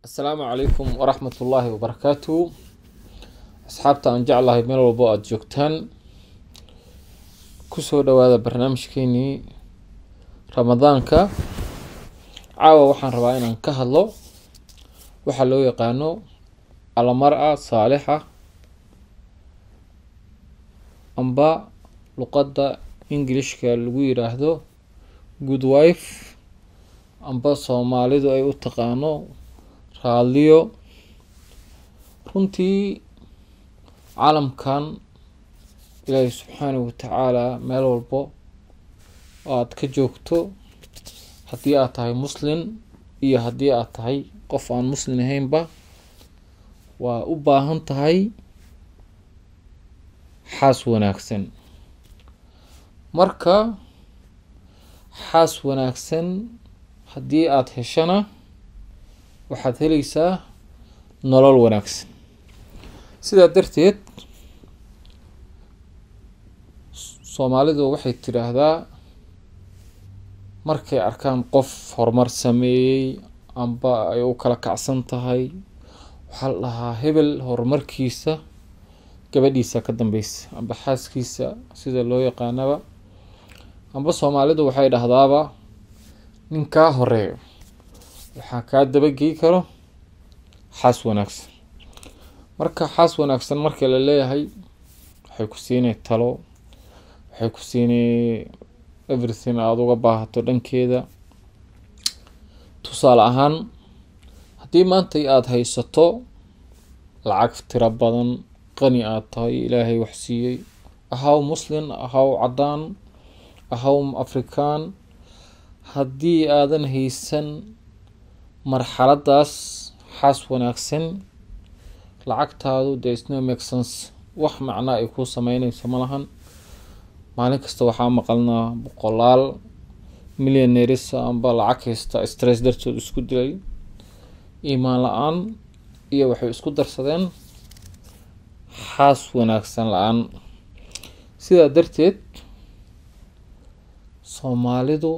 السلام عليكم ورحمة الله وبركاته. أصحابتا أن جعل الله من الوضوء جوكتان كسو هذا برنامج كيني رمضانك عاوة وحن ربعين أن كهلو وحلو يقانو على مرأة صالحة أنباء لقد إنجليش كالوير أهدو good wife أنباء صومالي دو أي أتقانو raaliyo runtii caalamkan ilaahay subxaanahu watacaala meel walbo aad ka joogto haddii aad tahay muslin iyo haddii aad tahay qof aan muslin ahaynba waa u baahan tahay xaas wanaagsan. Marka xaas wanaagsan haddii aad heshana waxaad helaysaa nolol wanaagsan. sidaa darteed Soomaalidu waxay tiraahdaa markay arkaan qof horumar sameeyay amba ay u kala kacsan tahay waxa la dhahaa hebel horumarkiisa gabadhiisa ka dambaysa amba xaaskiisa sida loo yaqaanaba amba Soomaalidu waxay dhahdaaba ninka horeeyo waxaa kaa dabagey karo xaas wanaagsan. Marka xaas wanaagsan marka la leeyahay waxay ku siinay talo, waxay ku siinay everything aad uga baahato dhankeeda. Tusaale ahaan haddii maanta aad haysato lacag tiro badan, qani aad tahay, ilaahay wax siiyey, ahaw muslin, ahaw cadaan, ahaw afrikaan, haddii aadan haysan marxaladaas xaas wanaagsan lacagtaadu there's no make sense, wax macna ay ku sameynayso malahan. maalin kasta waxaa maqalnaa boqolaal millionaires amba lacag haysta stress dartood isku dilay, iimaan la-aan iyo waxay isku darsadeen xaas wanaagsan la-aan. sidaa darteed Soomaalidu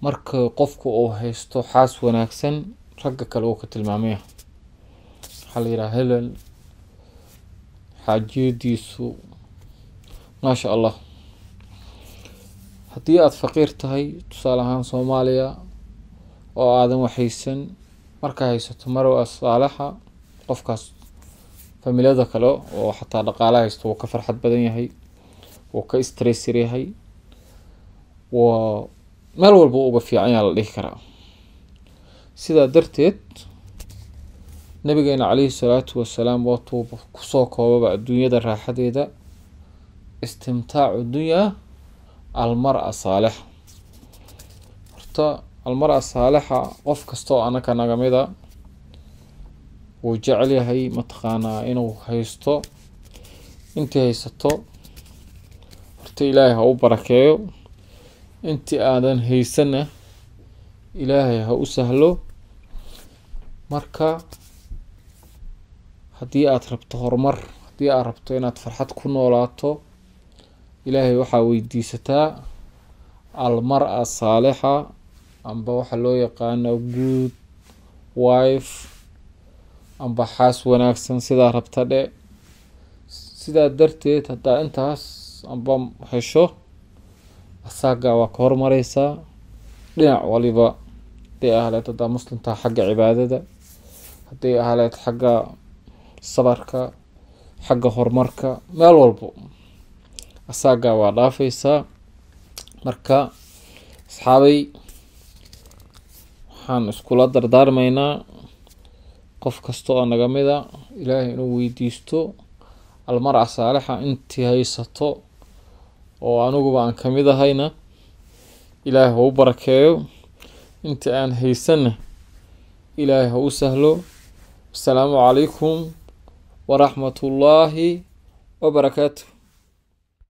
marka qofku uu haysto xaas wanaagsan ragga kale uu ka tilmaamaya waxaa la yidhaha helal xaajiyadiisu maasha allah. haddii aad faqiir tahay tusaale ahaan Soomaaliya oo aadan waxaysan markaa haysato marwa saalaxa qofkaas familiyada kale oo xataa dhaqaale haysto wuu ka farxad badan yahay, wuu ka stress yahay, waa meel walba uga fiican yaa la dhihi karaa. sidaa darteed nabigeena calayhi salaatu wasalaam waatuu kusoo koobaba adduunyada raaxadeeda istimtaacu dunyaa almar'a saalixa. horta almar'a saalixa qof kastoo anaka naga mida wuu jecel yahay mataqaanaa inuu haysto. intii haysato horta ilaahay ha u barakeeyo, intii aadan haysana ilaahay ha u sahlo. marka haddii aad rabto horumar, haddii aad rabto inaad farxad ku noolaato, ilaahay waxaa weydiisataa almar'a saalixa amba waxa loo yaqaano good wife amba xaas wanaagsan sidaa rabta dhe. sidaa darteed haddaa intaas amba hesho asaaga waa ka hormareysaa dhinac waliba. hadday ahleed haddaa muslimtaa xagga cibaadada, hadday ahleed xagga sabarka, xagga horumarka, meel walbo asaaga waa dhaafaysaa. marka asxaabay waxaan iskula dardaarmaynaa qof kasta oo naga mida ilaahay inuu weydiisto almar'a saalixa intii haysato oo aniguba aan ka mid ahayna ilaahay ha u barakeeyo, intii aan haysana ilaahay ha u sahlo. assalaamu calaykum waraxmatullaahi wabarakaatu.